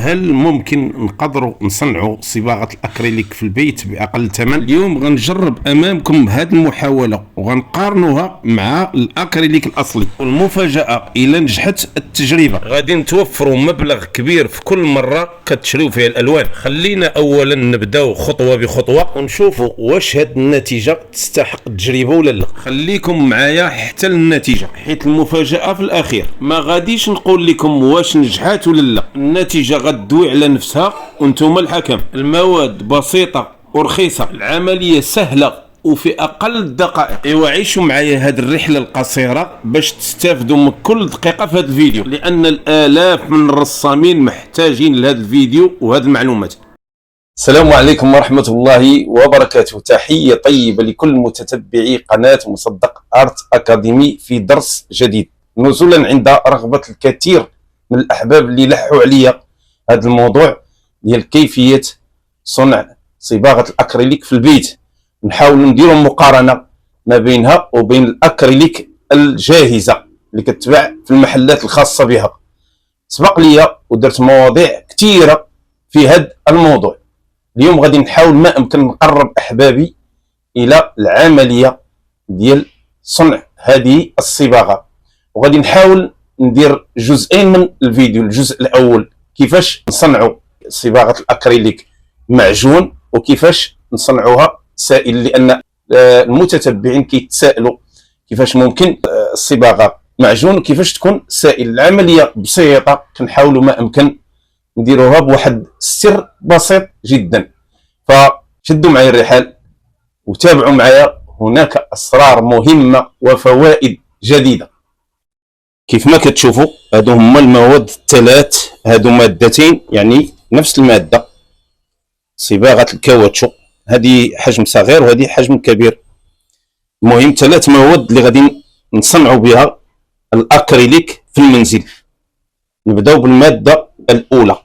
هل ممكن نقدروا نصنعوا صباغة الأكريليك في البيت بأقل ثمن؟ اليوم غنجرب أمامكم هذه المحاولة وغنقارنوها مع الأكريليك الأصلي، والمفاجأة إلا نجحت التجربة غادي نتوفروا مبلغ كبير في كل مرة كتشريو فيها الألوان. خلينا أولا نبداو خطوة بخطوة ونشوفوا واش هاد النتيجة تستحق التجربة ولا لا. خليكم معايا حتى النتيجة، حيت المفاجأة في الأخير. ما غاديش نقول لكم واش نجحات ولا لا، النتيجة غدوي على نفسها وانتم الحكم. المواد بسيطة ورخيصة، العملية سهلة وفي أقل الدقائق. ايوا عيشوا معايا هاد الرحلة القصيرة باش تستافدوا من كل دقيقة في هاد الفيديو، لأن الآلاف من الرسامين محتاجين لهاد الفيديو وهاد المعلومات. السلام عليكم ورحمة الله وبركاته. تحية طيبة لكل متتبعي قناة مصدق آرت أكاديمي في درس جديد، نزولا عند رغبة الكثير من الأحباب اللي لحوا عليا هذا الموضوع ديال كيفية صنع صباغة الأكريليك في البيت. نحاول نديروا مقارنة ما بينها وبين الأكريليك الجاهزة اللي كتباع في المحلات الخاصة بها. سبق لي ودرت مواضيع كثيرة في هذا الموضوع. اليوم غادي نحاول ما أمكن نقرب أحبابي إلى العملية ديال صنع هذه الصباغة، وغادي نحاول ندير جزئين من الفيديو. الجزء الأول كيفاش نصنعوا صباغة الأكريليك معجون وكيفاش نصنعوها سائل، لأن المتتبعين كيتسائلوا كيفاش ممكن الصباغة معجون وكيفاش تكون سائل. العملية بسيطة، كنحاولوا ما أمكن نديروها بواحد السر بسيط جدا. فشدوا معي الرحال وتابعوا معايا، هناك أسرار مهمة وفوائد جديدة. كيف ما كتشوفوا هادو هما المواد الثلاث، هادو مادتين يعني نفس المادة، صباغة الكاوتشو، هذه حجم صغير وهذه حجم كبير. المهم ثلاث مواد اللي غادي نصنعوا بها الأكريليك في المنزل. نبداو بالمادة الأولى،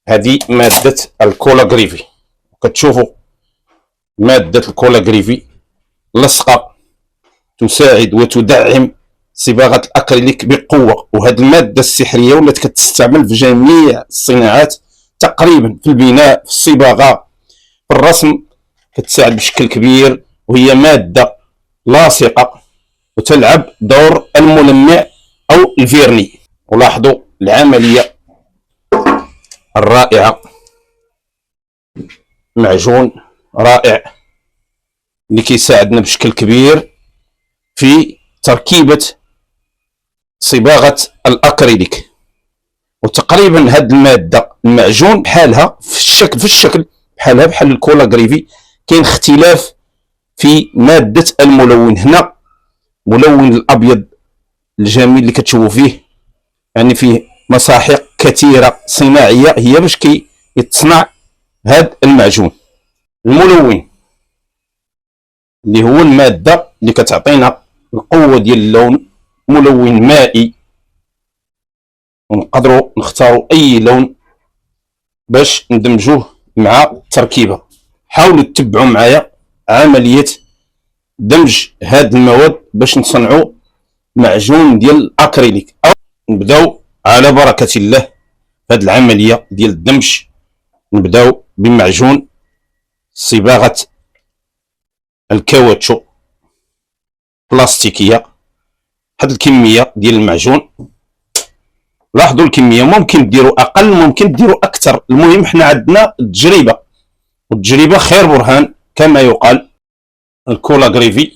هذه مادة الكولاغريفي. كتشوفوا مادة الكولاغريفي لصقة تساعد وتدعم صباغة الأكريليك بقوة، وهذه المادة السحرية ولات كتستعمل في جميع الصناعات تقريبا، في البناء، في الصباغة، في الرسم، كتساعد بشكل كبير، وهي مادة لاصقة وتلعب دور الملمع أو الفيرني. ولاحظوا العملية الرائعة، معجون رائع اللي كيساعدنا بشكل كبير في تركيبة صباغة الأكريليك. وتقريبا هاد المادة المعجون بحالها في الشكل بحالها بحال الكولاغريفي. كاين اختلاف في مادة الملون. هنا ملون الأبيض الجميل اللي كتشوفوا فيه، يعني فيه مساحيق كثيرة صناعية هي باش يتصنع هاد المعجون. الملون اللي هو المادة اللي كتعطينا القوة ديال اللون، ملون مائي، ونقدروا نختاروا أي لون باش ندمجوه مع التركيبة. حاولوا تتبعوا معايا عملية دمج هاد المواد باش نصنعوا معجون ديال الأكريليك. أو نبداو على بركة الله هاد العملية ديال الدمج. نبداو بمعجون صباغة الكاوتشو بلاستيكية. هاد الكمية ديال المعجون، لاحظوا الكمية، ممكن ديروا أقل ممكن ديروا أكثر، المهم حنا عندنا التجربة، والتجربة خير برهان كما يقال. الكولاغريفي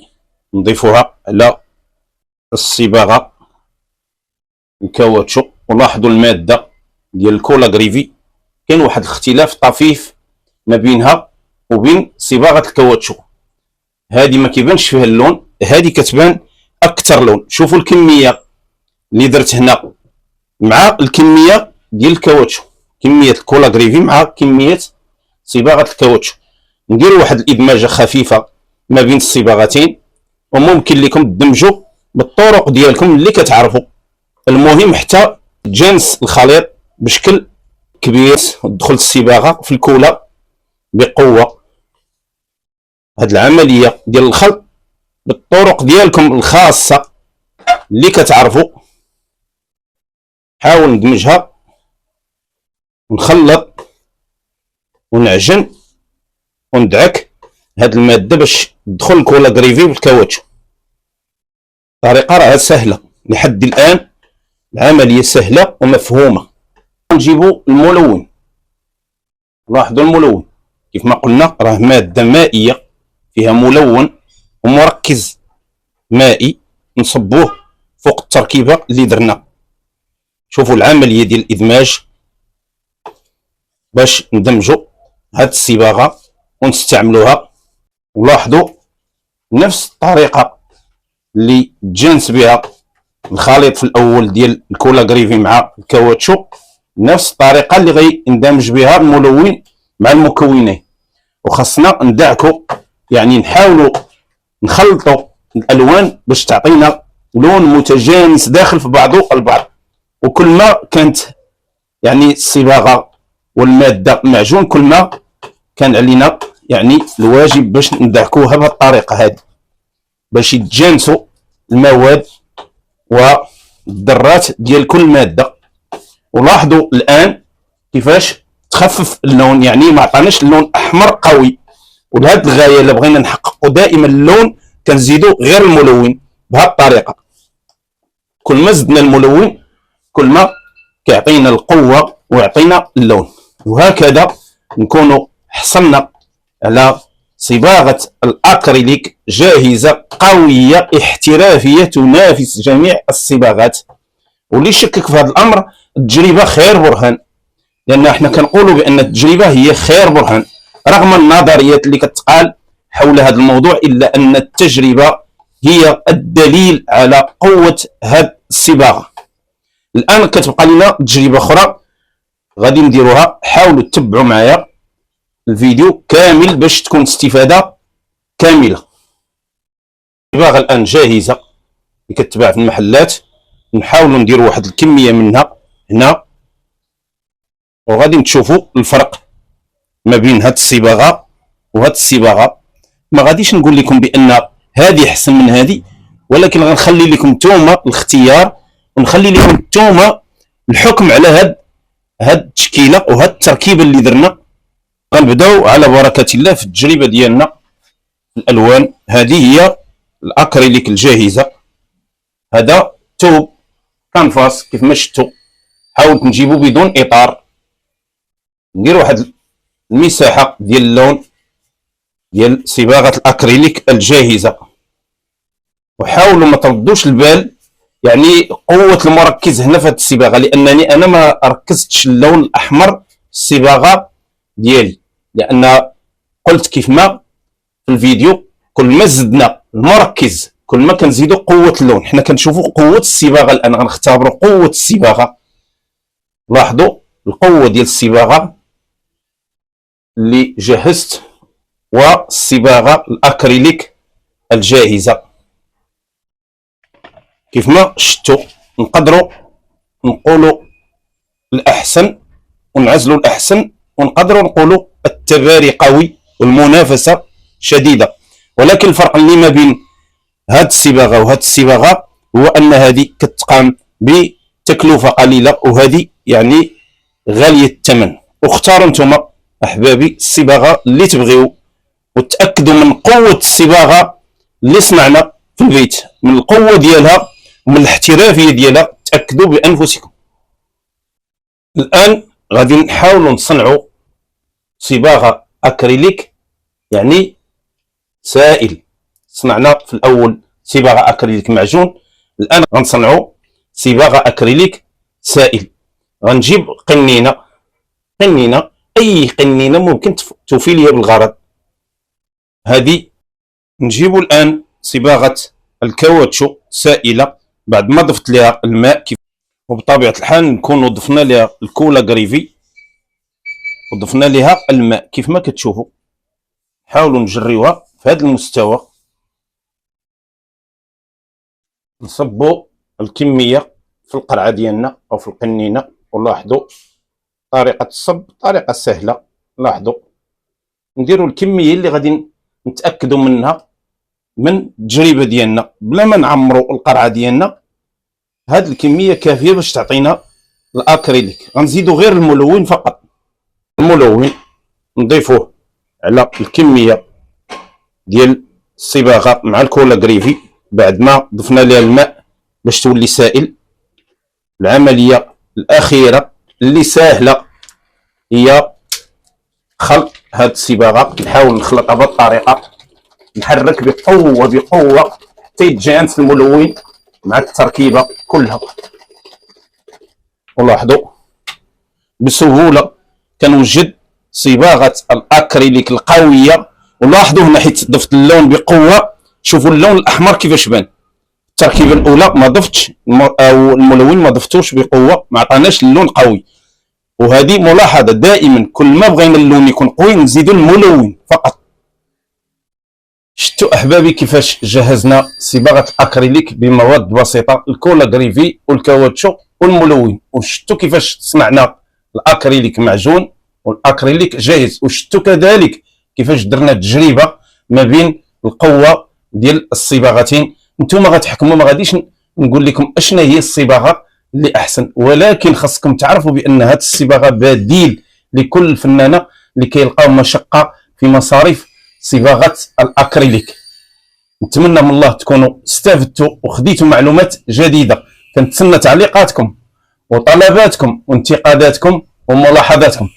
نضيفوها على الصباغة الكاوتشو، ولاحظوا المادة ديال الكولاغريفي كاين واحد الاختلاف طفيف ما بينها وبين صباغة الكاوتشو. هذه ما كيبانش فيها اللون، هذه كتبان أكثر لون. شوفوا الكمية اللي درت هنا مع الكمية ديال الكاوتشو، كمية الكولاغريفي مع كمية صباغة الكاوتشو. نديروا واحد الإدماجة خفيفة ما بين الصباغتين، وممكن لكم تدمجوا بالطرق ديالكم اللي كتعرفوا. المهم حتى جنس الخليط بشكل كبير، تدخل الصباغة في الكولة بقوة. هاد العملية ديال الخلط بالطرق ديالكم الخاصة اللي كتعرفوا. حاول ندمجها ونخلط ونعجن وندعك هاد الماده باش تدخل الكولا غريفي بالكاواتشو. الطريقه راه سهله لحد الان، العمليه سهله ومفهومه. نجيبو الملون، لاحظوا الملون كيف ما قلنا راه ماده مائيه فيها ملون ومركز مائي، نصبوه فوق التركيبه اللي درنا. شوفوا العمليه ديال الادماج باش ندمجوا هاد الصباغه ونستعملوها. ولاحظوا نفس الطريقه اللي تجانس بها الخليط في الاول ديال الكولا غريفي مع الكاواتشو، نفس الطريقه اللي غيندمج بها الملون مع المكونين. وخاصنا ندعكوا، يعني نحاولوا نخلطوا الالوان باش تعطينا لون متجانس داخل في بعضه البعض. وكل ما كانت يعني الصباغه والماده معجون، كل ما كان علينا يعني الواجب باش ندعكوها بهذه الطريقه هذه باش يتجانسوا المواد والذرات ديال كل ماده. ولاحظوا الان كيفاش تخفف اللون، يعني ما عطاناش اللون احمر قوي. ولهذه الغايه الا بغينا نحققوا دائما اللون كنزيدوا غير الملون بهذه الطريقه. كل ما زدنا الملون كل ما كيعطينا القوه ويعطينا اللون. وهكذا نكونوا حصلنا على صباغه الاكريليك جاهزه قويه احترافيه تنافس جميع الصباغات. واللي يشكك في هذا الامر التجربه خير برهان، لان احنا كنقولوا بان التجربه هي خير برهان رغم النظريات اللي كتقال حول هذا الموضوع، الا ان التجربه هي الدليل على قوه هذه الصباغه. الان كتبقى لنا تجربه اخرى غادي نديروها، حاولوا تتبعوا معايا الفيديو كامل باش تكون استفاده كامله. الصباغه الان جاهزه اللي كتباع في المحلات، نحاولوا نديروا واحد الكميه منها هنا، وغادي تشوفوا الفرق ما بين هاد الصباغه وهاد الصباغه. ما غاديش نقول لكم بان هذه احسن من هذه، ولكن غنخلي لكم نتوما الاختيار ونخلي لكم نتوما الحكم على هاد التشكيله وهاد التركيبه اللي درنا. غنبداو على بركه الله في التجربه ديالنا. الالوان هذه هي الاكريليك الجاهزه، هذا توب كانفاس كيف ما شفتوا. حاولت نجيبو بدون اطار، ندير واحد المساحه ديال اللون ديال صباغه الاكريليك الجاهزه. وحاولوا ما تردوش البال يعني قوه المركز هنا في هذه الصباغه، لانني انا ما ركزتش اللون الاحمر في الصباغه ديالي، لان قلت كيف ما في الفيديو كل ما زدنا المركز كل ما كنزيدوا قوه اللون. حنا كنشوفوا قوه الصباغه الان، غنختبروا قوه الصباغه. لاحظوا القوه ديال الصباغه اللي جهزت والصباغه الاكريليك الجاهزه. كيف ما شفتوا نقدروا نقولوا الاحسن ونعزلوا الاحسن، ونقدروا نقولوا التباري قوي والمنافسه شديده. ولكن الفرق اللي ما بين هاد الصباغه وهاد الصباغه هو ان هذه كتقام بتكلفه قليله، وهذه يعني غاليه الثمن. واختاروا نتوما احبابي الصباغه اللي تبغيو، وتاكدوا من قوه الصباغه اللي صنعنا في البيت، من القوه ديالها ومن الاحترافيه ديالها، تاكدوا بانفسكم. الان غادي نحاولوا نصنعوا صباغه اكريليك يعني سائل. صنعنا في الاول صباغه اكريليك معجون، الان غنصنعوا صباغه اكريليك سائل. غنجيب قنينه اي قنينه ممكن توفي لي بالغرض. هذه نجيبوا الان صباغه الكاواتشو سائله بعد ما ضفت لها الماء، وبطبيعه الحال نكونوا ضفنا لها الكولا غريفي وضفنا لها الماء كيف ما كتشوفوا. حاولوا نجريوها في هذا المستوى، نصبوا الكميه في القرعه ديالنا او في القنينه. ولاحظوا طريقه الصب طريقه سهله. لاحظوا نديروا الكميه اللي غادي نتاكدوا منها من التجربه ديالنا بلا ما نعمروا القرعه ديالنا. هذه الكميه كافيه باش تعطينا الاكريليك. غنزيدوا غير الملون فقط. الملون نضيفوه على الكميه ديال الصباغه مع الكولا غريفي بعد ما ضفنا لها الماء باش تولي سائل. العمليه الاخيره اللي سهله هي خلط هاد الصباغه. نحاول نخلطها بهذه الطريقه، نحرك بقوه بقوه حتى يتجانس الملون مع التركيبه كلها. ولاحظوا بسهوله كنوجد صباغه الاكريليك القويه. ولاحظوا هنا حيت ضفت اللون بقوه، شوفوا اللون الاحمر كيفاش بان. التركيبه الاولى ما ضفتش او الملون ما ضفتوش بقوه، ما عطاناش اللون قوي. وهذه ملاحظه دائما كل ما بغينا اللون يكون قوي نزيدوا الملون فقط. شفتوا احبابي كيفاش جهزنا صباغه الاكريليك بمواد بسيطه، الكولا غريفي والكاوتشو والملون. وشفتوا كيفاش صنعنا الاكريليك معجون والاكريليك جاهز. وشفتوا كذلك كيفاش درنا تجربه ما بين القوه ديال الصباغتين. نتوما غتحكموا، ما غاديش نقول لكم اشنا هي الصباغه اللي احسن، ولكن خاصكم تعرفوا بان هذه الصباغه بديل لكل فنانه اللي كيلقاو مشقه في مصاريف صباغه الاكريليك. نتمنى من الله تكونوا استفدتوا وخديتوا معلومات جديده. كنتسنى تعليقاتكم وطلباتكم وانتقاداتكم وملاحظاتكم.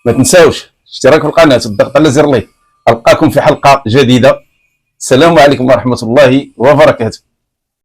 ما تنساوش اشتراك في القناه والضغط على زر لايك. القاكم في حلقه جديده. السلام عليكم ورحمه الله وبركاته.